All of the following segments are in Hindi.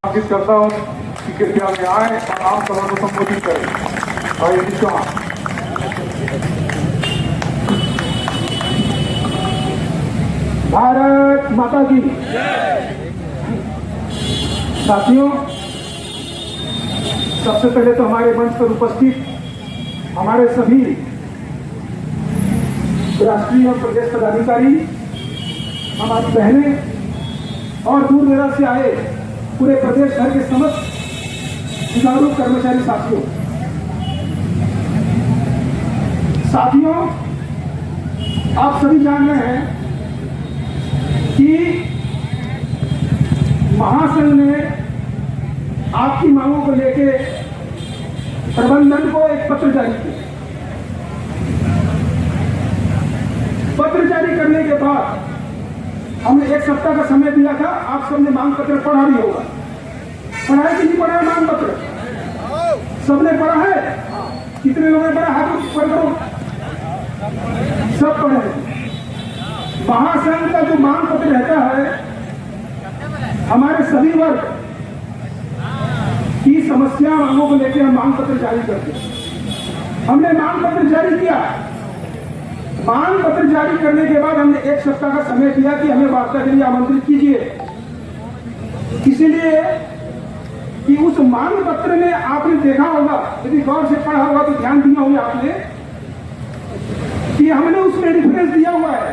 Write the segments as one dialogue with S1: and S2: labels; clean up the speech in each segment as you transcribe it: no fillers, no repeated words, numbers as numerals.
S1: आमंत्रित करता हूँ कि कृपया में आए और आम सभा को संबोधित करें। भाई अनिल चौहान।
S2: भारत माता की। साथियों, सबसे पहले तो हमारे मंच पर उपस्थित हमारे सभी राष्ट्रीय और प्रदेश पदाधिकारी, हमारी बहनें और दूर दराज से आए पूरे प्रदेश भर के समस्त जुझारू कर्मचारी साथियों, आप सभी जान रहे हैं कि महासंघ ने आपकी मांगों को लेकर प्रबंधन को एक पत्र जारी किया। पत्र जारी करने के बाद हमने 1 सप्ताह का समय दिया था। आप सबने मांग पत्र पढ़ा भी होगा। पढ़ा है कि नहीं पढ़ा है मांग पत्र? सबने पढ़ा है? कितने लोगों ने पढ़ा? हाथ ऊपर करो। सब पढ़े हैं। महासंघ का जो मांग पत्र रहता है, हमारे सभी वर्ग की समस्या मांगों को लेकर हम मांग पत्र जारी करते हैं। हमने मांग पत्र जारी किया। मांग पत्र जारी करने के बाद हमने 1 सप्ताह का समय दिया कि हमें वार्ता के लिए आमंत्रित कीजिए, इसीलिए कि उस मांग पत्र में आपने देखा होगा, यदि गौर से पढ़ा होगा तो ध्यान दिया होगा आपने कि हमने उसमें रेफरेंस दिया हुआ है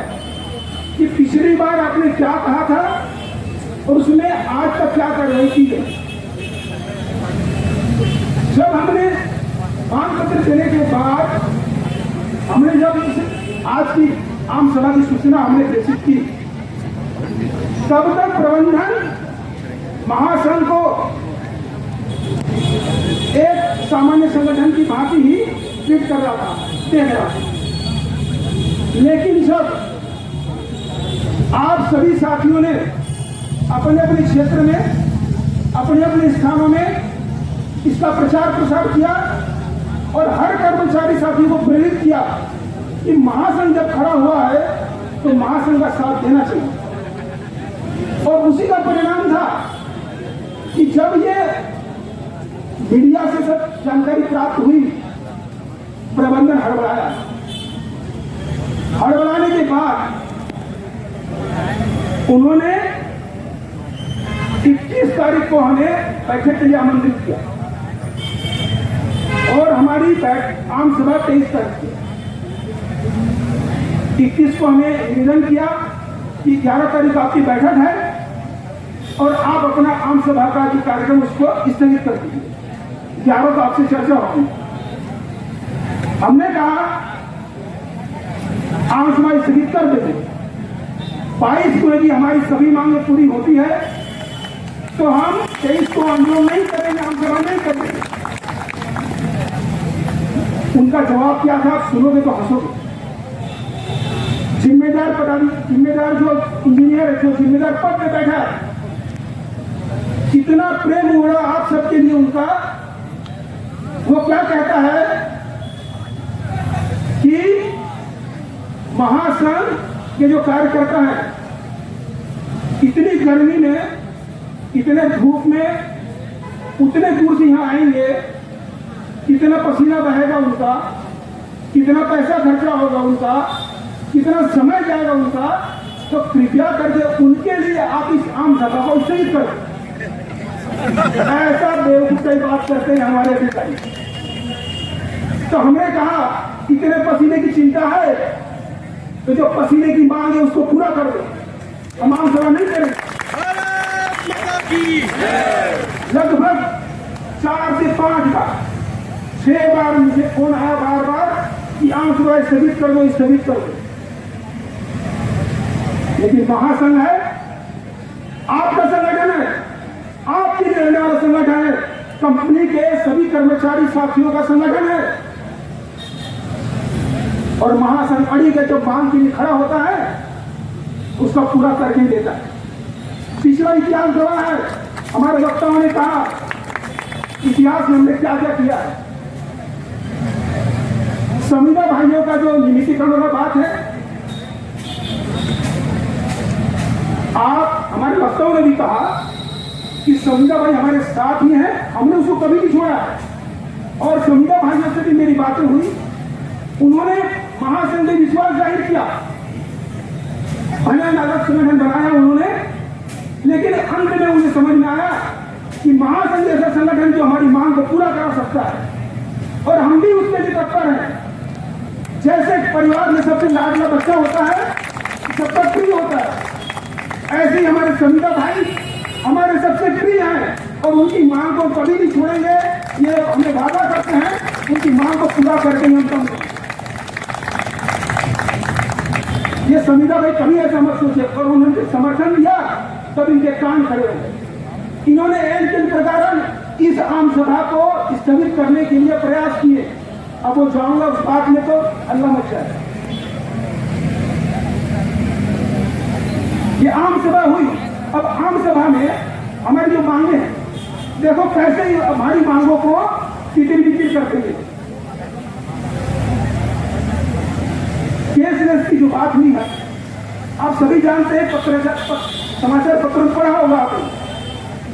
S2: कि पिछली बार आपने क्या कहा था और उसमें आज तक क्या कार्रवाई की गई। जब हमने मांग पत्र देने के बाद हमने जब आज की आम सभा की सूचना हमने प्रेषित की, तब तक प्रबंधन महासंघ को एक सामान्य संगठन की भांति ही ट्रीट कर रहा था, देख रहा था। लेकिन जब आप सभी साथियों ने अपने अपने क्षेत्र में, अपने अपने स्थानों में इसका प्रचार प्रसार किया और हर कर्मचारी साथी को प्रेरित किया कि महासंघ जब खड़ा हुआ है तो महासंघ का साथ देना चाहिए, और उसी का परिणाम था कि जब ये मीडिया से सब जानकारी प्राप्त हुई, प्रबंधन हड़बड़ाया। हड़बड़ाने के बाद उन्होंने 21 तारीख को हमें बैठक के लिए आमंत्रित किया और हमारी आम सभा 23 तारीख को 21 को हमें निवेदन किया कि 11 तारीख आपकी बैठक है और आप अपना आम सभा का जो कार्यक्रम उसको स्थगित कर दीजिए। 11 को आपसे चर्चा होगी। हमने कहा आम सभा स्थगित कर देते। 22 को यदि हमारी सभी मांगें पूरी होती है तो हम 23 को आंदोलन नहीं करेंगे, आम सभा नहीं करेंगे। उनका जवाब क्या था, आप सुनोगे तो हंसोगे। जिम्मेदार जो इंजीनियर है, जो जिम्मेदार पद पे बैठा है, कितना प्रेम उमड़ा आप सबके लिए उनका। वो क्या कहता है कि महासंघ के जो कार्यकर्ता है, इतनी गर्मी में, इतने धूप में, उतने दूर से यहाँ आएंगे, कितना पसीना बहेगा उनका, कितना पैसा खर्चा होगा उनका, कितना समय जाएगा उनका, तो कृपया करके उनके लिए आप इस आम सभा को स्थगित करें। ऐसा बेवकूफी बात करते हैं हमारे अधिकारी। तो हमने कहा इतने पसीने की चिंता है तो जो पसीने की मांग है उसको पूरा कर दो, हम आम सभा नहीं करेंगे। लगभग 4 से 5 बार, 6 बार मुझे फोन आया बार बार कि आम सभा स्थगित कर दो, स्थगित कर दो। लेकिन महासंघ है, आपका संगठन है, आपकी निर्णय वाला संगठन है, कंपनी के सभी कर्मचारी साथियों का संगठन है, और महासंघ अड़ी के जो मांग के लिए खड़ा होता है उसका पूरा करके देता है। पिछला इतिहास गवाह है। हमारे वक्ताओं ने कहा इतिहास में हमने क्या क्या किया है। संविदा भाइयों का जो नियमितीकरण वाला बात है, आप हमारे वक्ताओं ने भी कहा कि संविदा भाई हमारे साथ ही हैं, हमने उसको कभी नहीं छोड़ा है। और संविदा भाइयों से भी मेरी बातें हुई, उन्होंने महासंघ में विश्वास जाहिर किया, भला नागरिक संगठन बनाया उन्होंने, लेकिन अंत में उन्हें समझ में आया कि महासंघ ऐसा संगठन जो हमारी मांग को पूरा करा सकता है और हम भी उसके लिए तत्पर हैं। जैसे परिवार में सबसे लाडला बच्चा होता है, सबका प्रिय होता है, ऐसे ही हमारे संविदा भाई हमारे सबसे प्रिय हैं और उनकी मांग को कभी नहीं छोड़ेंगे। ये हमें वादा करते हैं, उनकी मांग को पूरा करके हम कम। ये संविदा भाई कभी ऐसा मत सोचे, और उन्होंने समर्थन दिया तब इनके कान खड़े हो। इन्होंने एन के प्रकार इस आम सभा को स्थगित करने के लिए प्रयास किए। अब वो जाऊंगा उस बात में, तो अल्लाह मच जाए। ये आम सभा हुई, अब आम सभा में हमारी जो मांगे हैं, देखो कैसे ही हमारी मांगों को तितिर बितिर करते हैं। केसलेस की जो बात हुई है, आप सभी जानते हैं, समाचार पत्र में पढ़ा होगा आपने,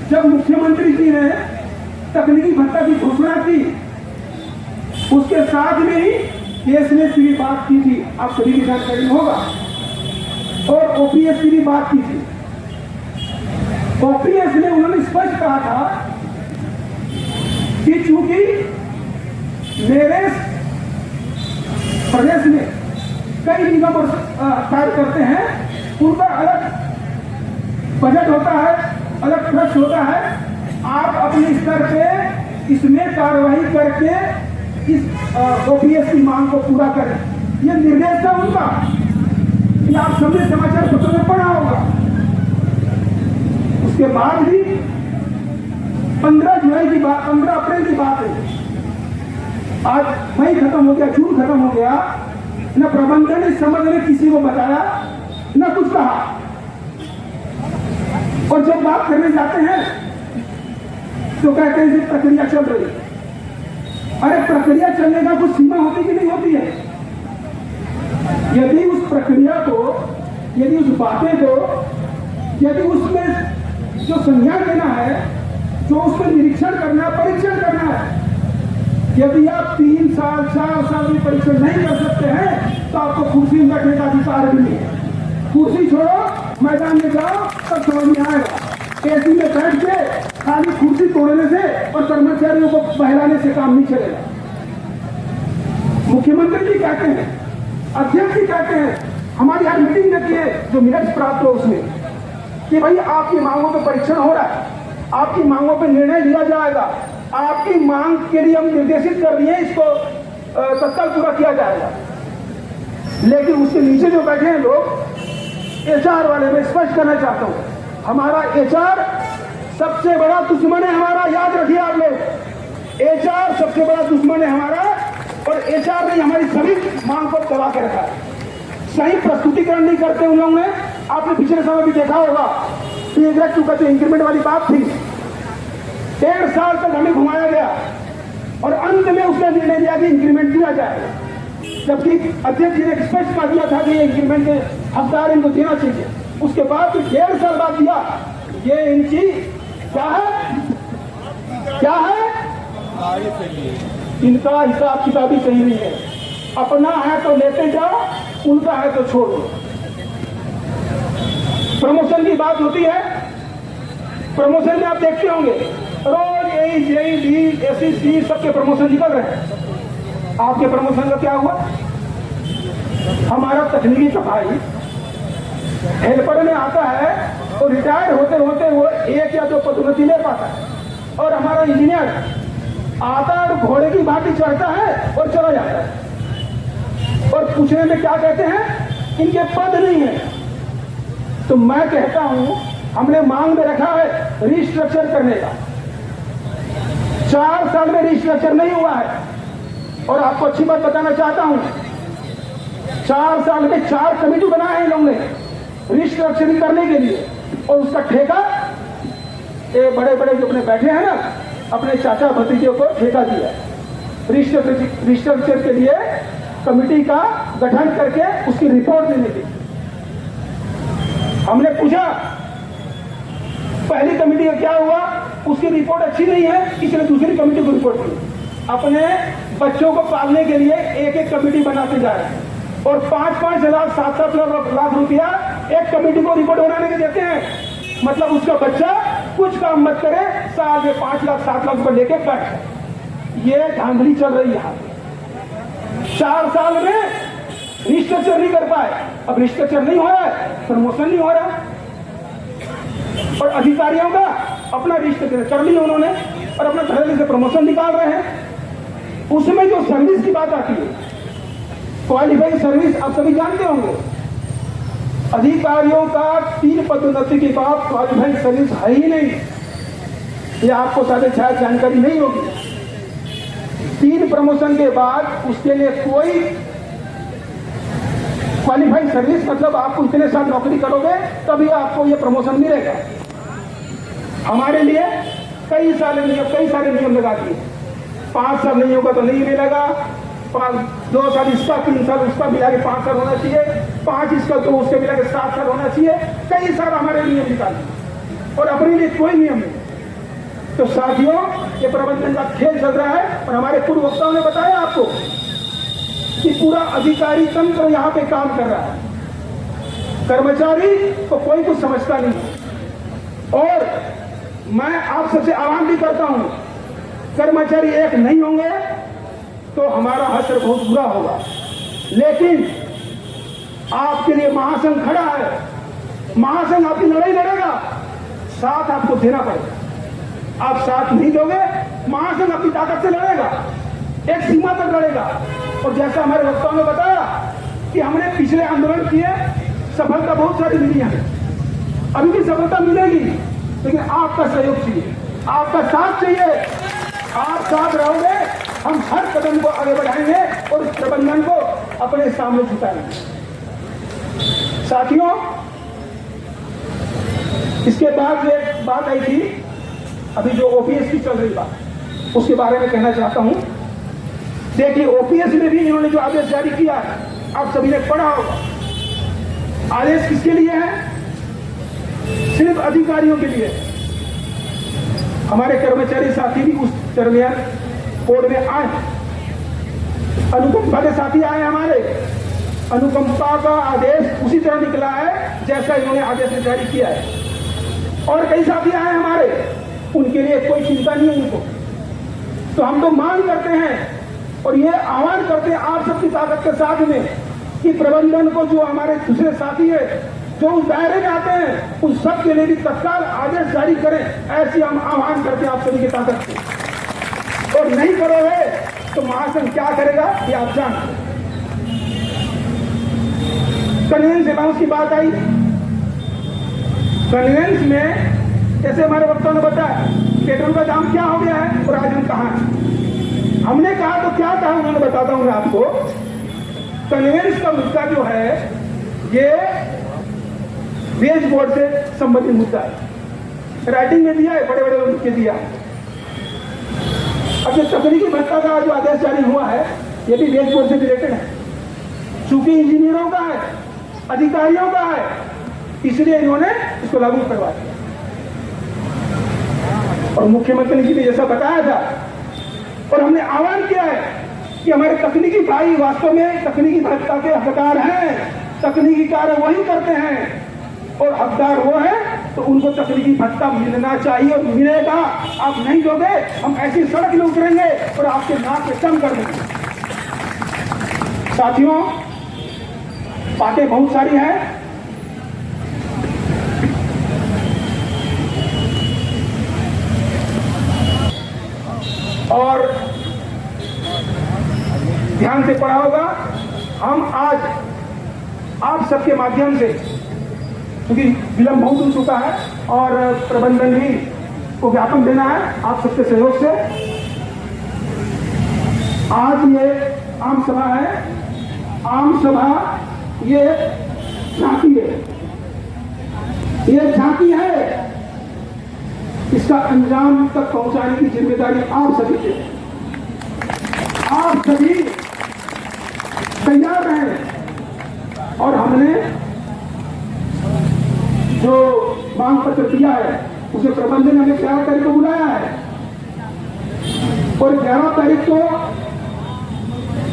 S2: जब मुख्यमंत्री जी ने तकनीकी भत्ता की घोषणा की, उसके साथ में ही केसलेस की भी बात की थी, आप सभी की जानकारी में होगा, और ओपीएस की भी बात की थी। ओपीएस ने उन्होंने स्पष्ट कहा था कि चूंकि मेरे प्रदेश में कई निगम और कार्य करते हैं, उनका अलग बजट होता है, अलग खर्च होता है, आप अपने स्तर पे इसमें कार्रवाई करके इस ओपीएस की मांग को पूरा करें। यह निर्देश था उनका, कि आप सभी समाचार पत्रों में पढ़ा होगा। उसके बाद भी 15 जुलाई की बात, 15 अप्रैल की बात है, आज मई खत्म हो गया, जून खत्म हो गया, न प्रबंधन इस संबंध में किसी को बताया, न कुछ कहा। और जब बात करने जाते हैं तो कहते हैं कि प्रक्रिया चल रही है। अरे प्रक्रिया चलने का कुछ सीमा होती कि नहीं होती है? यदि उस प्रक्रिया को, यदि उस बातें को, यदि उसमें जो संज्ञान लेना है, जो उसमें निरीक्षण करना है, परीक्षण करना है, यदि आप 3 साल 4 साल में परीक्षण नहीं कर सकते हैं, तो आपको कुर्सी में बैठने का अधिकार भी नहीं है। कुर्सी छोड़ो, मैदान में जाओ, तब समझ में आएगा। एसी में बैठ के खाली कुर्सी तोड़ने से और कर्मचारियों को बहलाने से काम नहीं चलेगा। मुख्यमंत्री जी कहते हैं, अध्यक्ष जी कहते हैं, हमारी आज मीटिंग में किए, जो मिनट्स प्राप्त हो उसमें, कि भाई आपकी मांगों पर परीक्षण हो रहा है, आपकी मांगों पर निर्णय लिया जाएगा, आपकी मांग के लिए हम निर्देशित कर दिए, इसको तत्काल पूरा किया जाएगा। लेकिन उसके नीचे जो बैठे हैं लोग, एचआर वाले, मैं स्पष्ट करना चाहता हूं, हमारा एचआर सबसे बड़ा दुश्मन है हमारा। याद रखिए आप लोग, एचआर सबसे बड़ा दुश्मन है हमारा, और एचआर ने हमारी सभी मांग को दबा के रखा है। सही प्रस्तुतिकरण नहीं करते उन लोगों ने। आपने पिछले समय भी देखा होगा, चूंकि इंक्रीमेंट वाली बात थी, 1.5 साल तक हमें घुमाया गया और अंत में उसने निर्णय लिया कि इंक्रीमेंट दिया जाएगा, जबकि अध्यक्ष जी ने स्पष्ट कर दिया था कि ये इंक्रीमेंट के हकदार इनको देना चाहिए। उसके बाद 1.5 साल बाद दिया। ये इनकी क्या है, क्या है? इनका हिसाब किताब ही सही नहीं है। अपना है तो लेते जाओ, उनका है तो छोड़ दो। प्रमोशन की बात होती है, प्रमोशन में आप देखते होंगे रोज जेई एससी सबके प्रमोशन निकल रहे हैं। आपके प्रमोशन का क्या हुआ? हमारा तकनीकी सफाई हेल्पर में आता है और रिटायर होते होते वो 1 या 2 पदोन्नति ले पाता है, और हमारा इंजीनियर आता है और घोड़े की भांति चढ़ता है और चला जाता है, और पूछने में क्या कहते हैं, इनके पद नहीं है। तो मैं कहता हूं, हमने मांग में रखा है रिस्ट्रक्चर करने का। 4 साल में रिस्ट्रक्चर नहीं हुआ है, और आपको अच्छी बात बताना चाहता हूं, 4 साल में 4 कमेटी बनाए हैं इन लोगों ने रिस्ट्रक्चरिंग करने के लिए, और उसका ठेका ये बड़े बड़े जो अपने बैठे हैं ना, अपने चाचा भतीजों को ठेका दिया है रिस्ट्रक्चर के लिए कमेटी का गठन करके उसकी रिपोर्ट देने की। हमने पूछा पहली कमेटी का क्या हुआ, उसकी रिपोर्ट अच्छी नहीं है, इसलिए दूसरी कमेटी को रिपोर्ट की। अपने बच्चों को पालने के लिए एक एक कमेटी बनाते जा रहे हैं और 5-5 हजार 7-7 लाख रुपया एक कमेटी को रिपोर्ट बनाने के देते हैं। मतलब उसका बच्चा कुछ काम मत करे, साल में 5 लाख 7 लाख रुपए लेके बैठ। ये धांधली चल रही है यहाँ पे। 4 साल में रिस्ट्रक्चर नहीं कर पाए, अब रिस्ट्रक्चर नहीं हो रहा है, प्रमोशन नहीं हो रहा, और अधिकारियों का अपना रिस्ट्रक्चर कर लिया उन्होंने और अपना धड़ल्ले से प्रमोशन निकाल रहे हैं। उसमें जो सर्विस की बात आती है, क्वालिफाइड सर्विस, आप सभी जानते होंगे, अधिकारियों का 3 पदोन्नति के बाद क्वालिफाइड सर्विस है ही नहीं। ये आपको शायद जानकारी नहीं होगी। 3 प्रमोशन के बाद उसके लिए कोई क्वालिफाइड सर्विस, मतलब आपको इतने साल नौकरी करोगे तभी आपको ये प्रमोशन मिलेगा। हमारे लिए कई सारे नियम लगा दिए। 5 साल नहीं होगा तो नहीं मिलेगा, 2 साल इसका, 3 साल उसका मिला के 5 साल होना चाहिए, 5 इसका तो उसके मिला के 7 साल होना चाहिए। कई साल हमारे नियम निकाल दिए और अपने लिए कोई नियम नहीं। तो साथियों, ये प्रबंधन का खेल चल रहा है और हमारे पूर्व वक्ताओं ने बताया आपको कि पूरा अधिकारी तंत्र यहाँ पे काम कर रहा है, कर्मचारी को कोई कुछ समझता नहीं। और मैं आप सबसे आह्वान भी करता हूं, कर्मचारी एक नहीं होंगे तो हमारा हश्र बहुत बुरा होगा। लेकिन आपके लिए महासंघ खड़ा है, महासंघ आपकी लड़ाई लड़ेगा, साथ आपको देना पड़ेगा। आप साथ नहीं दोगे, महासंघ अपनी ताकत से लड़ेगा, एक सीमा तक लड़ेगा। और जैसा हमारे वक्ताओं ने बताया कि हमने पिछले आंदोलन किए, सफलता बहुत सारी मिली है, अभी भी सफलता मिलेगी, लेकिन आपका सहयोग चाहिए, आपका साथ चाहिए। आप साथ रहोगे, हम हर कदम को आगे बढ़ाएंगे और इस प्रबंधन को अपने सामने झुकाएंगे। साथियों, इसके बाद एक बात आई थी, अभी जो ओपीएस की चल रही बात, उसके बारे में कहना चाहता हूं। देखिए, ओपीएस में भी इन्होंने जो आदेश जारी किया है, आप सभी ने पढ़ा होगा। आदेश किसके लिए है? सिर्फ अधिकारियों के लिए। हमारे कर्मचारी साथी भी उस दरमियान कोर्ट में आए, अनुकंपा के साथी आए हमारे। अनुकंपा का आदेश उसी तरह निकला है जैसा इन्होंने आदेश जारी किया है। और कई साथी आए हमारे, उनके लिए कोई चिंता नहीं है उनको। तो हम तो मांग करते हैं और ये आह्वान करते हैं आप सबकी ताकत के साथ में कि प्रबंधन को, जो हमारे दूसरे साथी है जो उस दायरे में आते हैं, उन सब के लिए भी तत्काल आदेश जारी करें, ऐसी हम आह्वान करते हैं आप सभी की ताकत से। और नहीं करोगे तो महासंघ क्या करेगा ये आप जानते हैं। कन्वेंस अलाउंस की बात आई। कन्वेंस में जैसे हमारे वक्ताओं ने बताया, पेट्रोल का दाम क्या हो गया है और आज हम कहाँ हैं। हमने कहा तो क्या कहा उन्होंने बताता हूं मैं आपको। कन्वेंस का मुद्दा जो है ये वेज बोर्ड से संबंधित मुद्दा है। राइटिंग में दिया है, बड़े बड़े लोग के दिया। अब जो तकनीकी भत्ता का जो आदेश जारी हुआ है, ये भी वेज बोर्ड से रिलेटेड है, चूंकि इंजीनियरों का है, अधिकारियों का है, इसलिए इन्होंने इसको लागू करवा दिया। और मुख्यमंत्री जी ने जैसा बताया था, और हमने आह्वान किया है कि हमारे तकनीकी भाई वास्तव में तकनीकी भत्ता के हकदार हैं, तकनीकी कार्य वही करते हैं और हकदार वो है, तो उनको तकनीकी भत्ता मिलना चाहिए और मिलेगा। आप नहीं दोगे, हम ऐसी सड़क में उतरेंगे और आपके नाक पे कम कर देंगे। साथियों, बातें बहुत सारी हैं, और ध्यान से पढ़ा होगा। हम आज आप सबके माध्यम से, क्योंकि विलंब बहुत हो चुका है और प्रबंधन भी को ज्ञापन देना है आप सबके सहयोग से, आज ये आम सभा है। आम सभा ये झांकी है, ये झांकी है, इसका अंजाम तक पहुंचाने की जिम्मेदारी आप सभी की है। आप सभी तैयार हैं और हमने जो मांग पत्र दिया है उसे प्रबंधन हमें तैयार करके बुलाया और 11 तारीख को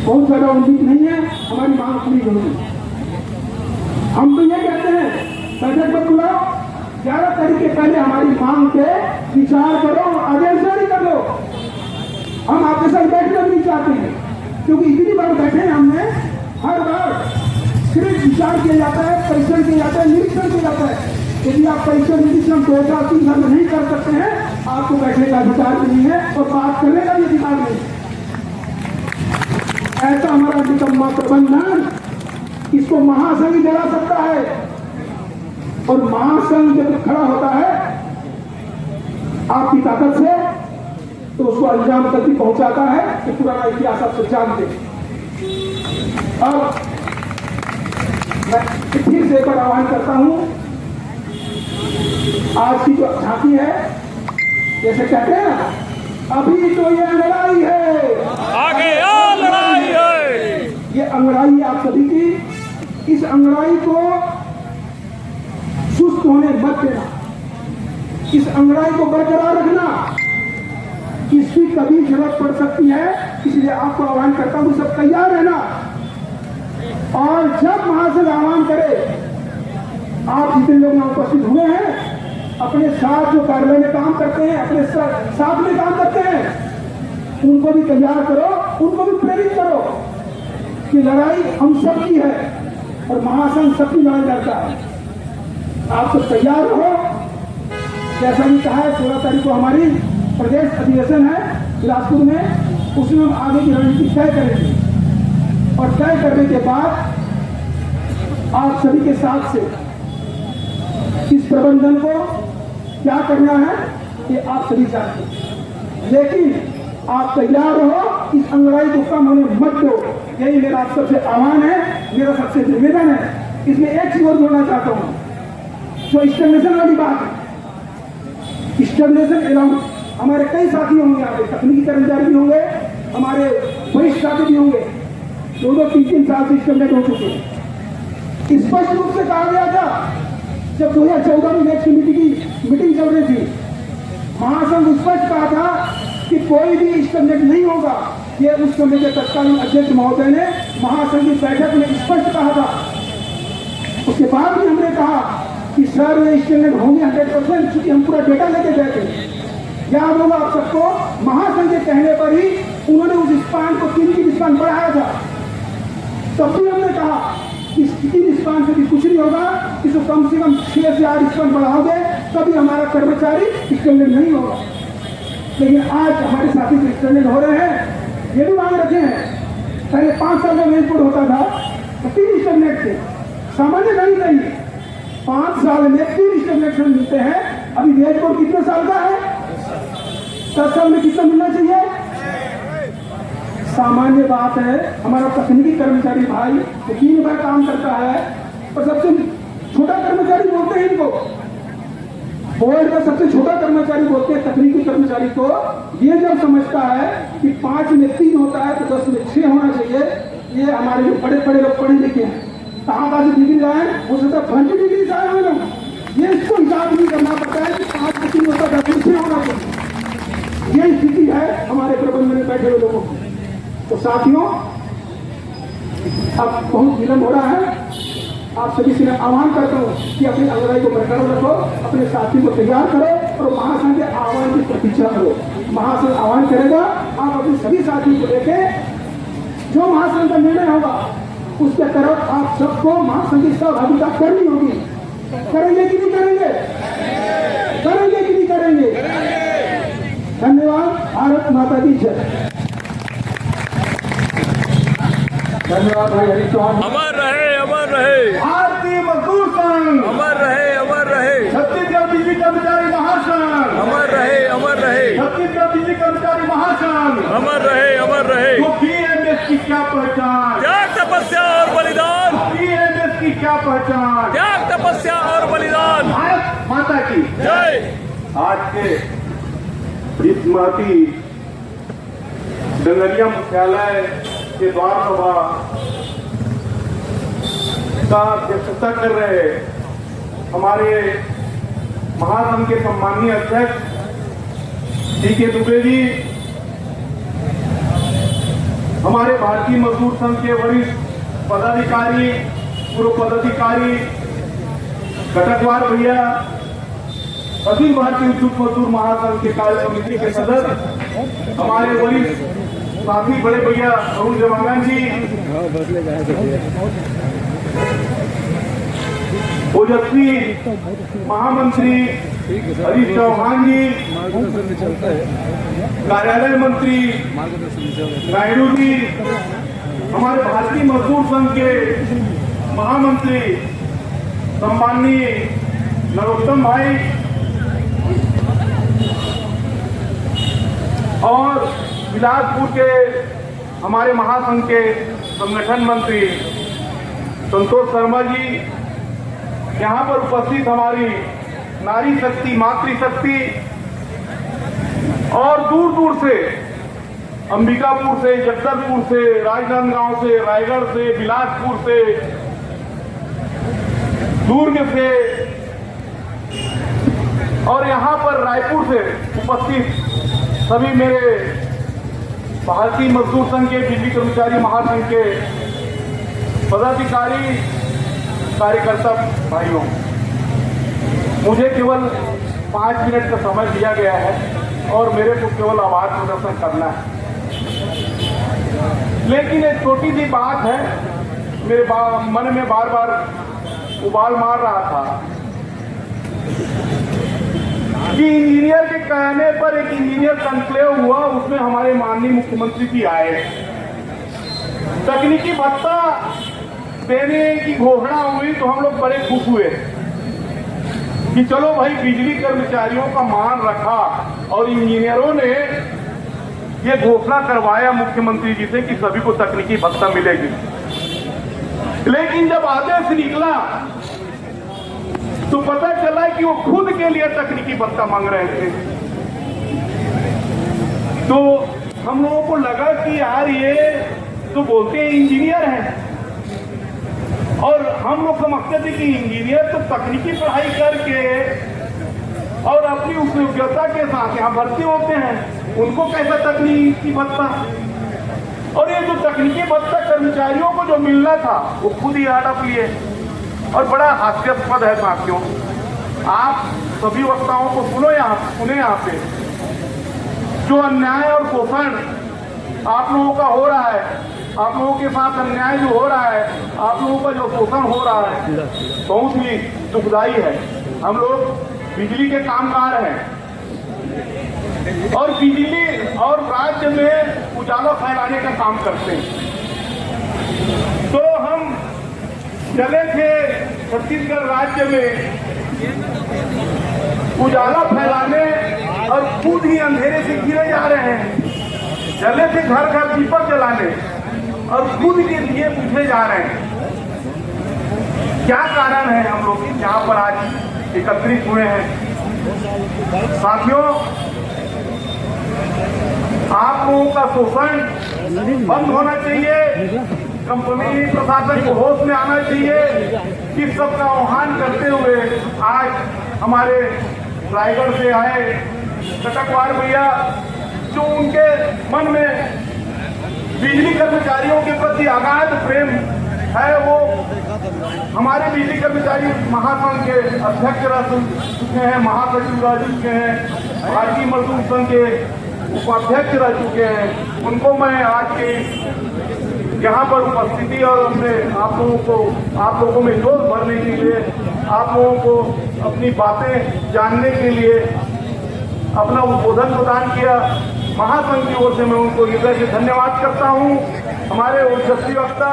S2: बहुत ज्यादा उम्मीद नहीं है हमारी मांग पूरी होगी। हम तो ये कहते हैं बैठक पर बुलाओ, 11 तारीख के पहले हमारी मांग पे विचार करो, आदेश जारी कर दो। हम आपके साथ बैठना नहीं चाहते हैं, क्योंकि इतनी बार बैठे हैं हमने, हर बार सिर्फ विचार किया जाता है, परीक्षण किया जाता है, निरीक्षण किया जाता है। यदि आप परीक्षण निरीक्षण 2 साल 3 साल में नहीं कर सकते हैं, आपको बैठने का अधिकार नहीं है और बात करने का भी अधिकार नहीं। ऐसा हमारा निकम्मा प्रबंधन, इसको महासंघ ही जला सकता है। और महासंघ जब खड़ा होता है आपकी ताकत से, तो उसको अंजाम तक भी पहुंचाता है कि पुराना इतिहास आप सब जानते हैं। अब मैं फिर से एक बार आह्वान करता हूं, आज की जो झांकी है, जैसे कहते हैं ना, अभी तो ये लड़ाई है,
S3: आगे आ लड़ाई है।
S2: ये अंगड़ाई आप सभी की, इस अंगड़ाई को सुस्त होने मत देना, इस अंगड़ाई को बरकरार रखना। इसकी कभी जरूरत पड़ सकती है, इसलिए आपको आह्वान करता हूं सब तैयार रहना। और जब महासंघ आह्वान करे, आप जितने लोग यहाँ उपस्थित हुए हैं, अपने साथ जो कार्यालय में काम करते हैं, अपने साथ में काम करते हैं, उनको भी तैयार करो, उनको भी प्रेरित करो कि लड़ाई हम सबकी है और महासंघ सबकी लड़ाई लड़ता है। आप सब तैयार रहो। जैसा भी कहा है, 16 तारीख को हमारी प्रदेश अधिवेशन है बिलासपुर में, उसमें हम आगे की रणनीति तय करेंगे और तय करने के बाद आप सभी के साथ से इस प्रबंधन को क्या करना है ये आप सभी जानते हैं। लेकिन आप तैयार रहो, इस अंगड़ाई को कम होने मत दो। यही मेरा आप सबसे आह्वान है, मेरा सबसे निवेदन है। इसमें एक चीज और बोलना चाहता हूं, जो स्टेग्नेशन वाली बात है, स्टेग्नेशन अलाउंस, हमारे कई साथी होंगे, यहाँ पे तकनीकी कर्मचारी भी होंगे, हमारे वरिष्ठ साथी भी होंगे, 2-2, 3-3 साल से स्टेग्नेट हो चुके हैं। स्पष्ट रूप से कहा गया था जब 2014 में नेक्स्ट कमेटी की मीटिंग चल रही थी, महासंघ स्पष्ट कहा था कि कोई भी स्टेग्नेट नहीं होगा। ये उस समय के तत्कालीन अध्यक्ष महोदय ने महासंघ की बैठक में स्पष्ट कहा था। उसके बाद भी हमने कहा कि सर ये स्टेग्नेट होंगे 100%, क्योंकि हम पूरा डेटा लेके गए थे। याद होगा आप सबको, महासंघ के कहने पर ही उन्होंने उस स्पान को 3 स्पान बढ़ाया था। तब भी हमने कहा कि 3 स्पान से भी कुछ नहीं होगा, इसको कम से कम 6 से 8 स्पान बढ़ाओगे तभी हमारा कर्मचारी स्टेग्नेट नहीं होगा। लेकिन आज हमारे साथी स्टेग्नेट हो रहे हैं, ये भी मांग रखे हैं। पहले 5 साल में इनपुट होता था तो 3 स्टेग्नेट थे, सामान्य नहीं चाहिए। 5 साल में 3 स्टेग्नेट मिलते हैं। अभी वेज कोड कितने साल का है? 10 साल में कितना मिलना चाहिए? सामान्य बात है। हमारा तकनीकी कर्मचारी भाई जो 3 बार काम करता है, और सबसे छोटा कर्मचारी बोलते हैं इनको, बोर्ड का सबसे छोटा कर्मचारी बोलते हैं तकनीकी कर्मचारी को। ये जब समझता है कि 5 में 3 होता है तो 10 में 6 होना चाहिए। ये हमारे जो बड़े बड़े लोग पढ़े लिखे हैं, कहाँ का डिग्री लाए, हो सकता है 20 डिग्री से आए हुए लोग, ये इसको हिसाब नहीं करना पड़ता है कि 5 में 3 होता है 10 में 6 होना चाहिए। ये स्थिति है हमारे प्रबंधन में बैठे हुए लोगों की। तो साथियों, अब बहुत विलंब हो रहा है, आप सभी से मैं आह्वान करता हूँ कि अपनी अंगड़ाई को बरकरार रखो, अपने साथी को तैयार करो और महासंघ के आह्वान की प्रतीक्षा करो। महासंघ आह्वान करेगा, आप अपने सभी साथियों को लेके जो महासंघ का निर्णय होगा उसके तरफ आप सबको महासंघ की सहभागिता करनी होगी। करेंगे कि नहीं करेंगे? करेंगे कि नहीं करेंगे? धन्यवाद। भारत माता की जय।
S1: धन्यवाद भाई हरीश चौहान।
S3: अमर रहे, अमर रहे
S1: भारतीय मजदूर संघ,
S3: अमर रहे, अमर रहे
S1: छत्तीसगढ़ बिजली कर्मचारी महासंघ,
S3: अमर रहे, अमर रहे
S1: छत्तीसगढ़ बिजली कर्मचारी महासंघ।
S3: अमर रहे, अमर रहे।
S1: तो बीएमएस की क्या पहचान?
S3: त्याग, तपस्या और बलिदान।
S1: बीएमएस की क्या पहचान?
S3: त्याग, तपस्या और बलिदान।
S1: भारत माता की
S3: जय।
S1: आज के इस महती डंगरिया मुख्यालय के द्वार सभा का अध्यक्षता कर रहे हमारे महासंघ के सम्माननीय अध्यक्ष डी के दुबे जी, हमारे भारतीय मजदूर संघ के वरिष्ठ पदाधिकारी, पूर्व पदाधिकारी, कटकवार भैया, अखिल भारतीय उद्योग मजदूर महासंघ के कार्य समिति के सदस्य, हमारे वरिष्ठ साथी बड़े भैया अरुण देवांगन जी, ओजस्वी महामंत्री हरीश चौहान जी, कार्यालय मंत्री नायडू जी, हमारे भारतीय मजदूर संघ के महामंत्री सम्माननीय नरोत्तम भाई और बिलासपुर के हमारे महासंघ के संगठन मंत्री संतोष शर्मा जी, यहाँ पर उपस्थित हमारी नारी शक्ति, मातृशक्ति और दूर दूर से, अंबिकापुर से, जगदलपुर से, राजनांदगांव से, रायगढ़ से, बिलासपुर से, दुर्ग से और यहाँ पर रायपुर से उपस्थित सभी मेरे भारतीय मजदूर संघ के, बिजली कर्मचारी महासंघ के पदाधिकारी, कार्यकर्ता भाइयों, मुझे केवल 5 मिनट का समय दिया गया है और मेरे को केवल आवाज प्रदर्शन करना है। लेकिन एक छोटी सी बात है, मेरे मन में बार बार उबाल मार रहा था कि इंजीनियर के कहने पर एक इंजीनियर कॉन्क्लेव हुआ, उसमें हमारे माननीय मुख्यमंत्री भी आए, तकनीकी भत्ता देने की घोषणा हुई तो हम लोग बड़े खुश हुए कि चलो भाई, बिजली कर्मचारियों का मान रखा और इंजीनियरों ने ये घोषणा करवाया मुख्यमंत्री जी से कि सभी को तकनीकी भत्ता मिलेगी। लेकिन जब आदेश निकला तो पता चला कि वो खुद के लिए तकनीकी भत्ता मांग रहे थे। तो हम लोगों को लगा कि यार ये तो बोलते हैं इंजीनियर हैं, और हम लोग समझते थे कि इंजीनियर तो तकनीकी पढ़ाई करके और अपनी उस योग्यता के साथ यहाँ भर्ती होते हैं, उनको कैसा तकनीकी भत्ता। और ये जो तकनीकी भत्ता कर्मचारियों को जो मिलना था वो खुद ही हड़प लिए, और बड़ा हास्यास्पद है साथियों। आप सभी वक्ताओं को सुने यहाँ पे जो अन्याय और शोषण आप लोगों का हो रहा है, आप लोगों के साथ अन्याय जो हो रहा है, आप लोगों का जो शोषण हो रहा है, बहुत ही दुखदाई है। हम लोग बिजली के कामगार हैं और बिजली और राज्य में उजाला फैलाने का काम करते हैं। तो हम चले थे छत्तीसगढ़ राज्य में उजाला फैलाने और खुद ही अंधेरे से घिरे जा रहे हैं। चले थे घर घर दीपक जलाने और खुद के लिए पूछे जा रहे हैं। क्या कारण है हम लोग यहाँ पर आज एकत्रित हुए हैं? साथियों, आप लोगों का शोषण बंद होना चाहिए, कंपनी प्रशासन को होश में आना चाहिए। इस सब का आह्वान करते हुए आज हमारे रायगढ़ से आए कटकवार भैया, जो उनके मन में बिजली कर्मचारियों के प्रति अगाध प्रेम है, वो हमारे बिजली कर्मचारी महासंघ के अध्यक्ष रह चुके हैं, महासचिव रह चुके हैं, भारतीय मजदूर संघ के उपाध्यक्ष रह चुके हैं। उनको मैं आज के यहाँ पर उपस्थिति और अपने आप लोगों में जोश भरने के लिए, आप लोगों को अपनी बातें जानने के लिए अपना उद्बोधन प्रदान किया। महासंघ की ओर से मैं उनको हृदय से धन्यवाद करता हूँ। हमारे ओजस्वी वक्ता,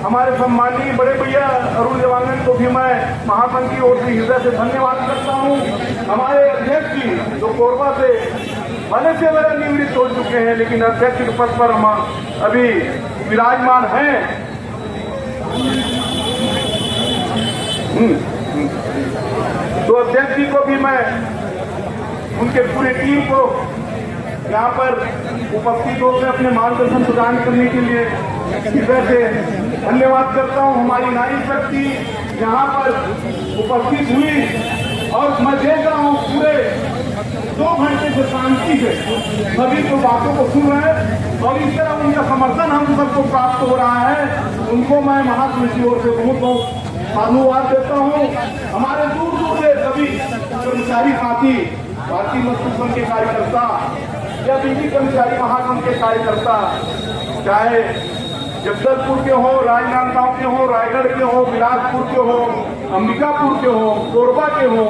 S1: हमारे सम्माननीय बड़े भैया अरुण देवांगन को भी मैं महासंघ की ओर से हृदय से धन्यवाद करता हूँ। हमारे अध्यक्ष जी जो कोरबा से भले से मेरा निवृत्त हो चुके हैं, लेकिन अध्यक्ष के पद पर हम अभी विराजमान हैं। तो अध्यक्ष जी को भी मैं, उनके पूरे टीम को यहाँ पर उपस्थित होकर अपने मार्गदर्शन प्रदान करने के लिए हृदय से धन्यवाद करता हूँ। हमारी नारी शक्ति यहाँ पर उपस्थित हुई और मैं देख रहा हूँ पूरे 2 घंटे से शांति से सभी को बातों को सुन रहे हैं और इस तरह उनका समर्थन हम सबको प्राप्त हो रहा है। उनको मैं महात्मा की ओर से बहुत बहुत धन्यवाद देता हूँ। हमारे दूर दूर से सभी कर्मचारी साथी, भारतीय मजदूर संघ के कार्यकर्ता या बिजली कर्मचारी महासंघ के कार्यकर्ता, चाहे जगदलपुर के हो, राजनांदगांव के हो, रायगढ़ के हो, बिलासपुर के हो, अंबिकापुर के हो, कोरबा के हो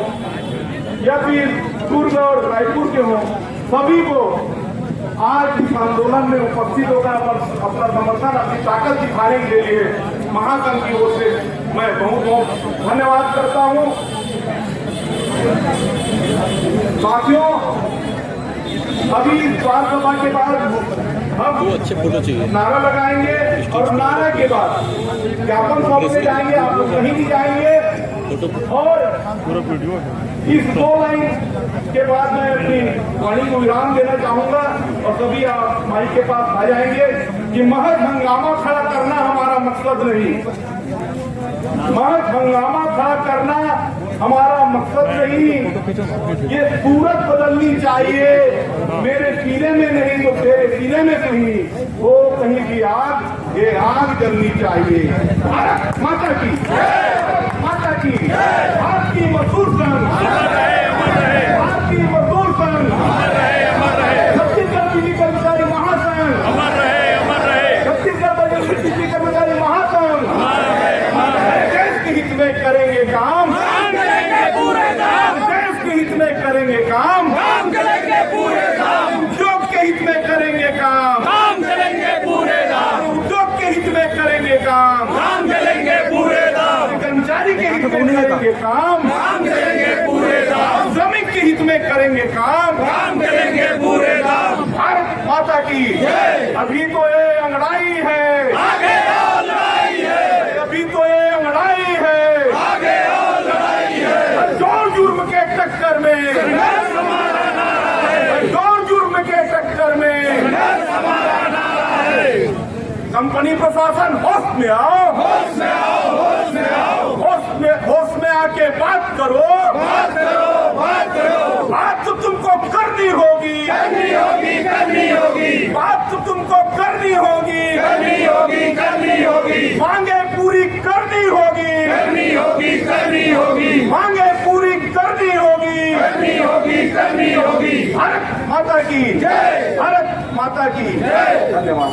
S1: या फिर दुर्ग और रायपुर के हो, सभी को आज इस आंदोलन में उपस्थित होकर अपना समर्थन, अपनी ताकत दिखाने के लिए महासंघ की ओर से मैं बहुत बहुत धन्यवाद करता हूँ। साथियों, अभी इस बार सभा के बाद हम
S3: अच्छे फोटो चाहिए।
S1: नारा लगाएंगे और नारे के बाद ज्ञापन सौंपने जाएंगे। आप लोग कहीं भी जाएंगे और इस 2 लाइन के बाद मैं अपनी वाणी को विराम देना चाहूंगा और सभी आप माइक के पास आ जाएंगे कि महज हंगामा खड़ा करना हमारा मकसद नहीं, महज हंगामा खड़ा करना हमारा मकसद नहीं। ये सूरत बदलनी चाहिए, मेरे सीने में नहीं तो तेरे सीने में कहीं वो कहीं की आग, ये आग जलनी चाहिए। भारत माता की, माता की, भारतीय मजदूर संघ, भारतीय मजदूर संघ, छत्तीसगढ़ बिजली कर्मचारी महासंघ, छत्तीसगढ़ बिजली कर्मचारी महासंघ देश के हित में करेंगे काम, देश के हित में करेंगे काम, उद्योग के हित में करेंगे काम, उद्योग के हित में करेंगे काम, कर्मचारी के हित में करेंगे काम, श्रमिक के हित में करेंगे काम। भारत माता की, अभी तो ये अंगड़ाई है, अभी तो ये अंगड़ाई है, जोर जुर्म के टक्कर में, जोर जुर्म के टक्कर में कंपनी प्रशासन होश में आओ, होश में आके बात करो, बात तो तुमको करनी होगी, बात तो तुमको करनी होगी, मांगे पूरी करनी होगी, मांगे पूरी करनी होगी। भारत माता की, भारत माता की धन्यवाद।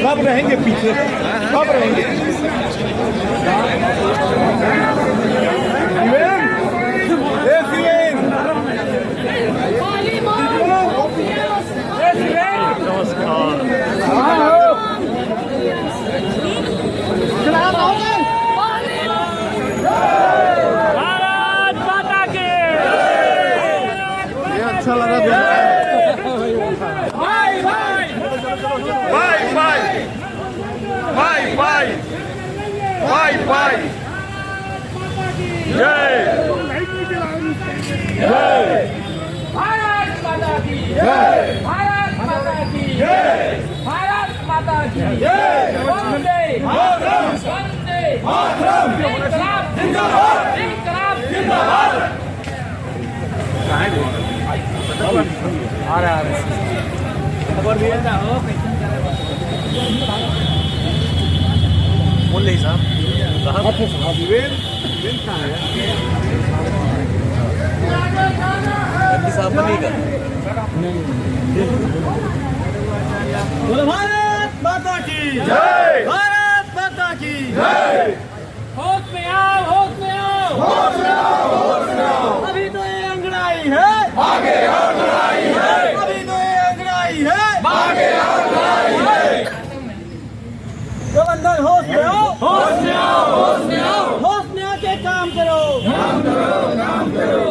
S1: सब रहेंगे पीछे, सब रहेंगे। अच्छा लगा बाय। जय जय
S4: भारत माता की जय, भारत माता की जय, भारत माता की जय। वंदे मातरम, वंदे मातरम, इनकलाब जिंदाबाद, इनकलाब जिंदाबाद। आ रहा खबर दिया था हो बोल साहब साहब नहीं कर। बोलो भारत माता की जय, भारत माता की जय। होश में आओ, होश में आओ, होश में आओ, होश में आओ। अभी तो ये अंगड़ाई है, आगे और लड़ाई है। अभी तो ये अंगड़ाई है, आगे और लड़ाई है। तो अंदर होश में आओ, होश में आओ, होश में आओ, होश में आके काम करो, काम करो, काम करो।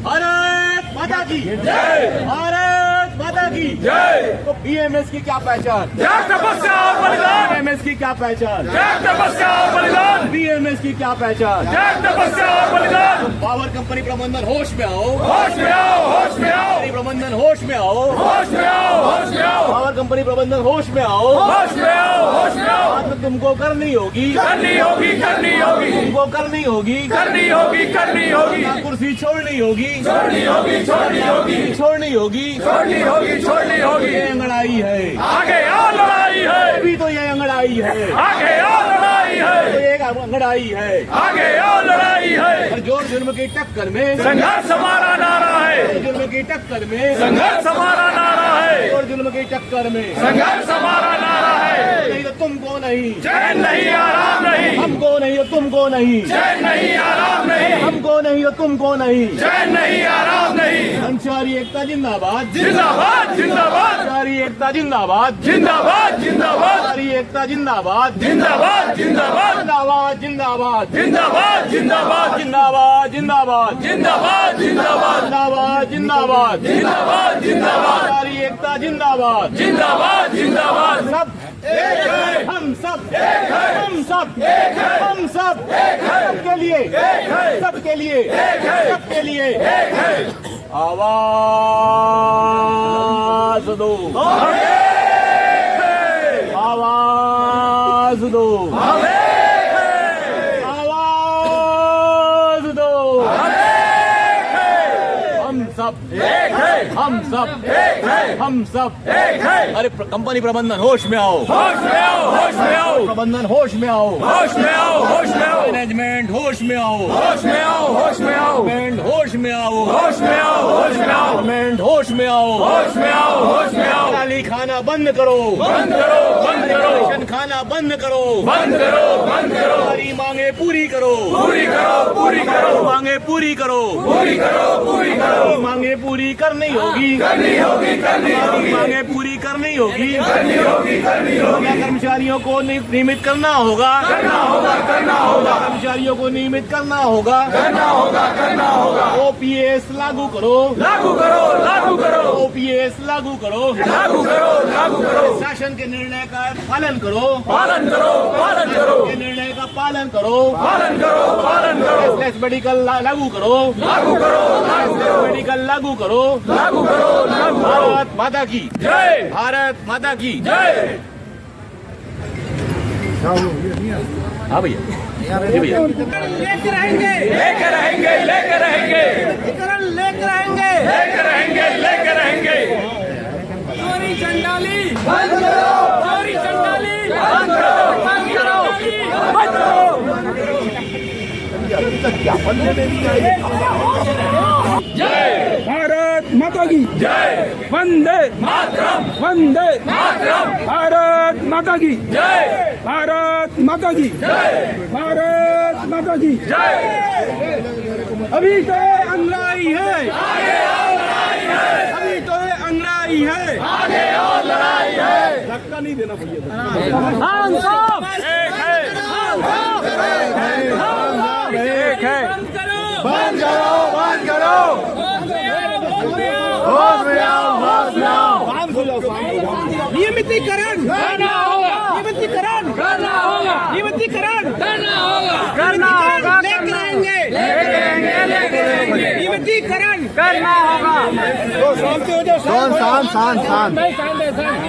S4: भारत माता की जय, भारत माता की जय। तो बीएमएस की क्या पहचान?
S3: तपस्या और बलिदान।
S4: बीएमएस की क्या पहचान?
S3: तपस्या और बलिदान।
S4: बीएमएस
S5: की क्या पहचान?
S3: त्याग, तपस्या और बलिदान।
S5: पावर कंपनी प्रबंधन होश में आओ,
S3: होश में आओ, होश में आओ,
S5: कंपनी प्रबंधन होश में आओ,
S3: होश में आओ, होश में आओ,
S5: पावर कंपनी प्रबंधन होश में आओ।
S3: होश में आओ, होश में आओ।
S5: बात तुमको करनी होगी,
S3: करनी होगी, करनी होगी,
S5: तुमको करनी होगी,
S3: करनी होगी, करनी होगी,
S5: कुर्सी छोड़नी होगी,
S3: छोड़नी होगी, छोड़नी होगी,
S5: छोड़नी होगी।
S3: छोड़नी होगी, छोड़नी होगी।
S5: ये अंगड़ाई है,
S3: आगे आओ, लड़ाई है।
S5: अभी तो ये अंगड़ाई है,
S3: आगे आओ, लड़ाई
S5: तो
S3: है।
S5: ये अंगड़ाई है।
S3: आगे आओ, लड़ाई है।
S5: और जोर जुल्म की टक्कर में,
S3: संघर्ष हमारा नारा है।
S5: जुल्म की टक्कर में,
S3: संघर्ष हमारा नारा है।
S5: जोर जुल्म की टक्कर में,
S3: संघर्ष हमारा नारा है।
S5: नहीं तो तुमको नहीं,
S3: चैन नहीं, आराम नहीं,
S5: हमको नहीं तो तुमको नहीं,
S3: चैन नहीं, आराम नहीं,
S5: हमको नहीं तो तुमको नहीं।
S3: चैन नहीं, आराम नहीं।
S5: कर्मचारी एकता जिंदाबाद,
S3: जिंदाबाद, जिंदाबाद,
S5: कर्मचारी एकता जिंदाबाद,
S3: जिंदाबाद, जिंदाबाद,
S5: कर्मचारी एकता जिंदाबाद,
S3: जिंदाबाद, जिंदाबाद,
S5: जिंदाबाद जिंदाबाद,
S3: जिंदाबाद, जिंदाबाद,
S5: जिंदाबाद जिंदाबाद,
S3: जिंदाबाद, जिंदाबाद,
S5: जिंदाबाद जिंदाबाद,
S3: जिंदाबाद, जिंदाबाद,
S5: कर्मचारी एकता जिंदाबाद।
S3: जिंदाबाद, जिंदाबाद।
S5: सब
S3: एक है,
S5: हम सब
S3: एक है,
S5: हम सब
S3: एक है,
S5: हम सब
S3: एक है,
S5: सबके लिए,
S3: एक है,
S5: सबके लिए,
S3: एक है,
S5: सबके लिए
S3: एक है।
S5: आवाज दो,
S3: हम एक है,
S5: आवाज दो,
S3: हम एक है,
S5: आवाज दो।
S3: हम एक है,
S5: हम सब
S3: एक है,
S5: हम सब
S3: एक है,
S5: हम सब
S3: एक है।
S5: अरे कंपनी प्रबंधन होश में आओ,
S3: होश में आओ, होश में आओ,
S5: प्रबंधन होश में आओ,
S3: होश में आओ, होश में आओ,
S5: मैनेजमेंट होश में आओ,
S3: होश में आओ, होश में आओ,
S5: मैनेजमेंट होश में आओ,
S3: होश में आओ, होश में आओ,
S5: मैनेजमेंट होश में आओ।
S3: होश में आओ, होश में आओ।
S5: गाली खाना बंद करो,
S3: बंद करो, बंद करो,
S5: राशन खाना बंद करो,
S3: बंद करो, बंद करो,
S5: हमारी मांगे पूरी करो,
S3: पूरी करो, पूरी करो,
S5: मांगे पूरी करो,
S3: पूरी करो, पूरी करो,
S5: मांगे पूरी करनी होगी,
S3: करनी होगी, करनी होगी,
S5: मांगे पूरी करनी होगी।
S3: करनी होगी, करनी होगी,
S5: कर्मचारियों को नियमित करना होगा,
S3: करना होगा, करना होगा,
S5: कर्मचारियों को नियमित करना होगा।
S3: करना होगा, करना होगा।
S5: ओपीएस लागू करो,
S3: लागू करो, लागू करो,
S5: ओपीएस लागू करो,
S3: लागू करो, लागू करो,
S5: शासन के निर्णय का पालन करो,
S3: पालन करो, पालन करो,
S5: के निर्णय का पालन करो,
S3: पालन करो, पालन करो,
S5: कैशलेस मेडिकल लागू करो,
S3: लागू करो, लागू करो,
S5: मेडिकल लागू करो।
S3: लागू करो, लागू करो।
S5: भारत माता की
S3: जय,
S5: भारत माता की
S3: जय।
S5: हाँ भैया, जी भैया,
S4: लेकर रहेंगे,
S3: लेकर रहेंगे, लेकर रहेंगे,
S4: लेकर रहेंगे,
S3: लेकर रहेंगे, लेकर रहेंगे।
S4: चोरी चंडाली बंद करो, चोरी चंडाली बंद करो, बंद करो, बंद करो।
S3: जय
S2: भारत माता की
S3: जय,
S2: वंदे
S3: मातरम,
S2: वंदे
S3: मातरम,
S2: भारत माता की
S3: जय,
S2: भारत माता की
S3: जय,
S2: भारत माता की
S3: जय।
S2: अभी तो ये अंगड़ाई है,
S3: आगे आओ, लड़ाई है,
S2: अभी तो ये अंगड़ाई है।
S3: आगे आओ, लड़ाई है।
S2: धक्का नहीं देना भैया।
S4: हम सब
S3: एक है,
S4: एक है, बंद करो,
S3: बंद करो, बंद करो,
S4: होश में आओ, होश में आओ।
S3: होश में आओ, होश में आओ।
S2: नियमितीकरण
S4: करना होगा,
S2: नियमितीकरण
S4: करना होगा,
S2: नियमितीकरण
S4: करना होगा, करना होगा,
S2: लेकर रहेंगे,
S4: लेकर रहेंगे, लेकर रहेंगे,
S2: नियमितीकरण
S4: करना होगा।
S2: शांत शांत शांत
S4: नहीं, शांत है, शांत।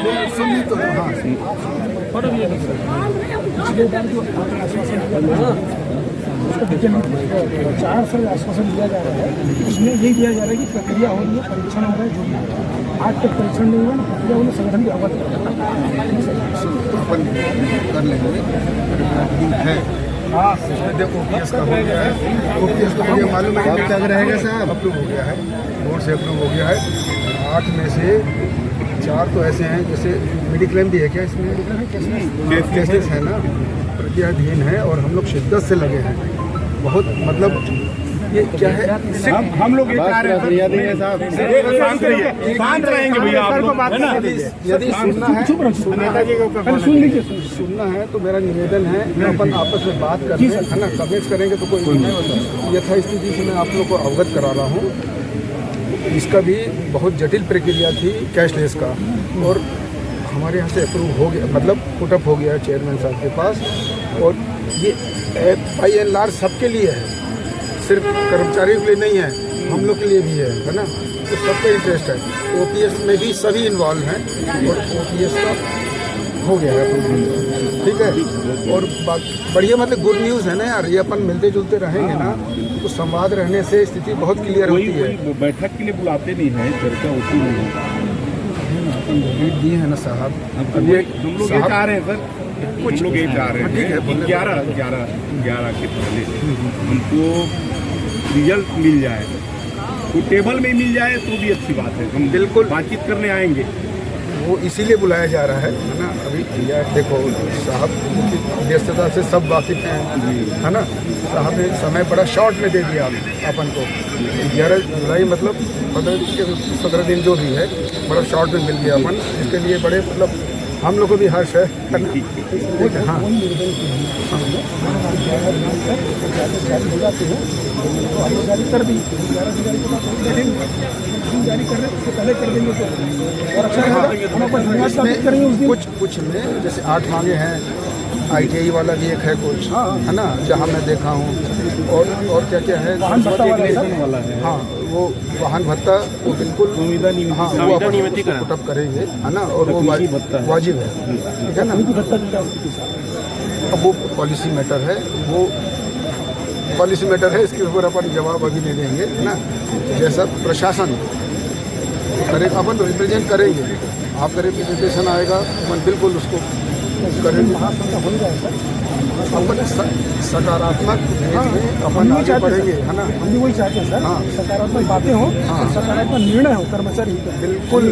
S2: चार साल आश्वासन दिया जा रहा है, उसमें यही दिया जा रहा है कि प्रक्रिया हो रही है, परीक्षण हो रहा है, जो भी है। आज तक परीक्षण नहीं हुआ ना, प्रक्रिया होने संगठन भी अवगत
S6: कर लेंगे है। देखो ओपीएस का हो गया है, ओपीएस का मुझे मालूम है कि क्या रहेगा साहब, अप्रूव हो गया है, बोर्ड से अप्रूव हो गया है। 8 में से 4 तो ऐसे हैं, जैसे मेडिक्लेम भी है क्या इसमें, केसेस है ना, प्रक्रियाधीन है और हम लोग शिद्दत से लगे हैं। बहुत मतलब ये क्या है, हम लोग ये चाह रहे हैं शांत रहिए, शांत रहेंगे भैया आप लोग, है ना। यदि सुनना है, सुनना है तो मेरा निवेदन है, अपन आपस में बात करते हैं, है ना, कमेंट्स करेंगे तो कोई नहीं होता। यथास्थिति से मैं आप लोग को अवगत करा रहा हूँ। इसका भी बहुत जटिल प्रक्रिया थी कैशलेस का, और हमारे यहाँ से अप्रूव हो गया, मतलब पुटअप हो गया चेयरमैन साहब के पास। और ये बाई एंड लार्ज सबके लिए है, सिर्फ कर्मचारियों के लिए नहीं है, हम लोग के लिए भी है ना। तो सबका इंटरेस्ट है। ओपीएस में भी सभी इन्वॉल्व हैं और ओपीएस का हो गया है, ठीक है। और बात बढ़िया, मतलब गुड न्यूज़ है ना यार, ये अपन मिलते जुलते रहेंगे ना तो संवाद रहने से स्थिति बहुत क्लियर होती है।
S7: बैठक के लिए बुलाते नहीं है, चर्चा होती नहीं है।
S6: लीड दिए हैं ना साहब,
S7: हम लोग ये चाह रहे हैं सर, कुछ लोग ये चाह रहे हैं कि 11 के पहले हमको रिजल्ट मिल जाए, तो टेबल में मिल जाए तो भी अच्छी बात है। हम
S6: बिल्कुल
S7: बातचीत करने आएंगे,
S6: वो इसीलिए बुलाया जा रहा है ना। अभी भैया देखो साहब की व्यस्तता से सब वाकिफ हैं, है ना। साहब ने समय बड़ा शॉर्ट में दे दिया अपन को, 11 जुलाई मतलब 17 दिन जो भी है बड़ा शॉर्ट में मिल गया अपन। इसके लिए बड़े मतलब हम लोग को भी हर्ष है, ठीक है। हाँ
S2: जारी कर दी, 11 जुलाई को जारी कर रहे उससे पहले कर देंगे तो और अच्छा रहेगा। हम अपन धन्यवाद साबित करेंगे उस दिन।
S6: कुछ में जैसे 8 मांगे हैं, ITI वाला भी एक है कुछ, है ना, जहाँ मैं देखा हूँ। और क्या क्या है,
S2: वाहन भत्ता
S7: वाला है।
S6: हाँ वो वाहन भत्ता वो बिल्कुल हाँ वो अपन पुटअप करेंगे, है ना। और वो वाजिब है, ठीक है ना। अब वो पॉलिसी मैटर है, वो पॉलिसी मैटर है, इसके ऊपर अपन जवाब अभी नहीं देंगे, है ना। जैसा प्रशासन करे अपन रिप्रेजेंट करेंगे, आपका रिप्रेजेंटेशन आएगा अपन बिल्कुल उसको करेंगे। अपन सकारात्मक अपन आगे बढ़ेंगे, है ना।
S2: हम भी वही चाहते हैं सर, सकारात्मक बातें हो, सकारात्मक निर्णय हो कर्मचारी
S6: बिल्कुल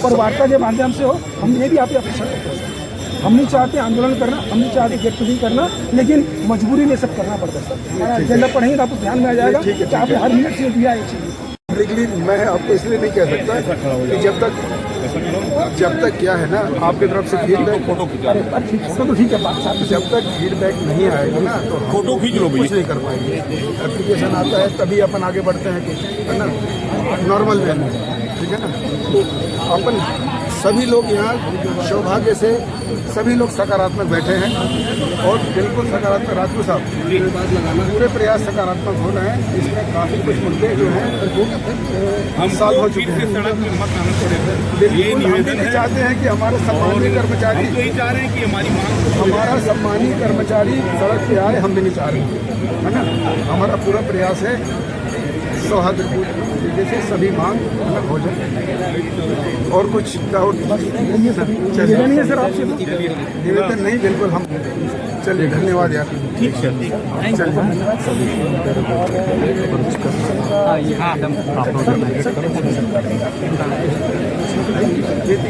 S2: पर वार्ता के माध्यम से हो। हम ये भी आप अपेक्षा करते हैं, हम नहीं चाहते आंदोलन करना, हम नहीं चाहते गेट टूटिंग करना, लेकिन मजबूरी में सब करना पड़ता है सर। एजेंडा पढ़ेंगे तो आपको ध्यान में आ जाएगा कि आपने हर मिनट से दिया है चीज़।
S6: मैं आपको इसलिए नहीं कह सकता कि जब तक क्या है ना आपकी तरफ से फीडबैक
S2: तो ठीक है बात साहब,
S6: जब तक फीडबैक नहीं आएगा ना तो
S7: फोटो खींच लो
S6: कुछ नहीं कर पाएंगे। एप्लीकेशन आता है तभी अपन आगे बढ़ते हैं कुछ, है ना, नॉर्मल वे में, ठीक है ना। तो अपन सभी लोग यहाँ सौभाग्य से सभी लोग सकारात्मक बैठे हैं और बिल्कुल सकारात्मक। राजू साहब पूरे प्रयास सकारात्मक हो रहे हैं। इसमें काफ़ी कुछ मुद्दे जो हैं
S7: हम
S6: साल हो
S7: फिर
S6: चुके
S7: से
S6: हैं।
S7: सड़क में मत आना पड़ेगा, ये
S6: बिल्कुल हम
S7: निवेदन
S6: भी
S7: है।
S6: चाहते हैं कि हमारे सम्मानीय कर्मचारी,
S7: हम तो ये चाह रहे हैं कि हमारी मांग
S6: हमारा सम्मानीय कर्मचारी सड़क पे आए, हम भी नहीं चाह रहे, है ना। हमारा पूरा प्रयास है सौहार्दपूर्ण तरीके से सभी मांग अलग हो जाए। और कुछ डाउट
S2: निवेदन है सर आपसे तो।
S6: निवेदन नहीं, बिल्कुल हम चलिए, धन्यवाद यार।
S7: ठीक है।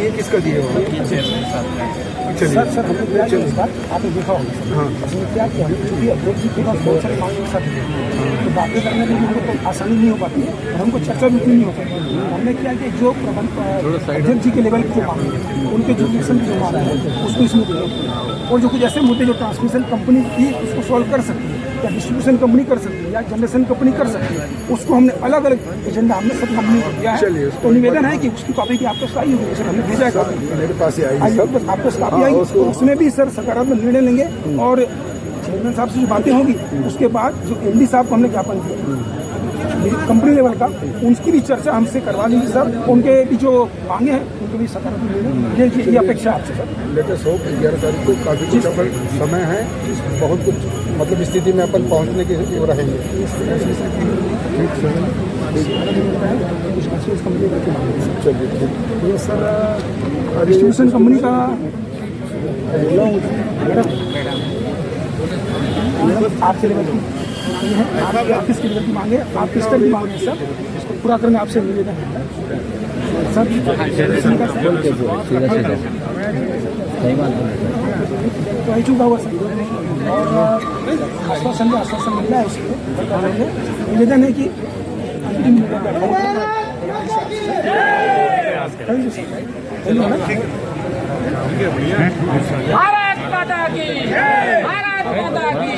S6: ये किसका दिए हो?
S2: सर हमने क्या किया इस बार आपने देखा होगा। हाँ हमने क्या किया, क्योंकि अध्यक्ष जी के पास बहुत सारे मांगे एक साथ हैं, तो बातें करने में उनको तो आसानी नहीं हो पाती है और हमको चर्चा भी उतनी नहीं हो पाती। हमने क्या कि जो अध्यक्ष जी के लेवल की जो मांगे उनके जुडिक्शन की जो मांग है उसको इसमें दिया और जो कुछ ऐसे मुद्दे जो ट्रांसमिशन कंपनी की उसको सॉल्व कर सकती है या डिस्ट्रीब्यूशन कंपनी कर सकती है या जनरेशन कंपनी कर सकती है, उसको हमने अलग अलग एजेंडा हमने सब कंपनी को दिया है। तो निवेदन है कि उसकी कॉपी भी आपको आई होगी सर, हमने भेजा है कॉपी
S6: मेरे पास ही आई
S2: आपको कॉपी आई, उसमें भी सर सकारात्मक निर्णय लेंगे और चेयरमैन साहब से जो बातें होंगी उसके बाद जो MD साहब को हमने ज्ञापन दिया कंपनी लेवल का, उनकी भी चर्चा हमसे करवा लीजिए सर। उनके भी जो मांगे हैं उनके भी सकारात्मक निर्णय ये अपेक्षा आपसे सर।
S6: लेटेस्ट हो 11 तारीख को काफ़ी कुछ अपन समय है, बहुत कुछ मतलब स्थिति में अपन पहुंचने के रहेंगे। चलिए ठीक।
S2: ये सर डिस्ट्रीब्यूशन कंपनी का आपके लेवल की मांगे, आप किसके लेवल की मांगे, आप किस तरह की मांगे सर, इसको पूरा करने आपसे निवेदन है सर। तो आई चुका हुआ सर और आश्वासन मिला है उसको निवेदन है कि अंतिम
S4: भारत माता की भारत माता की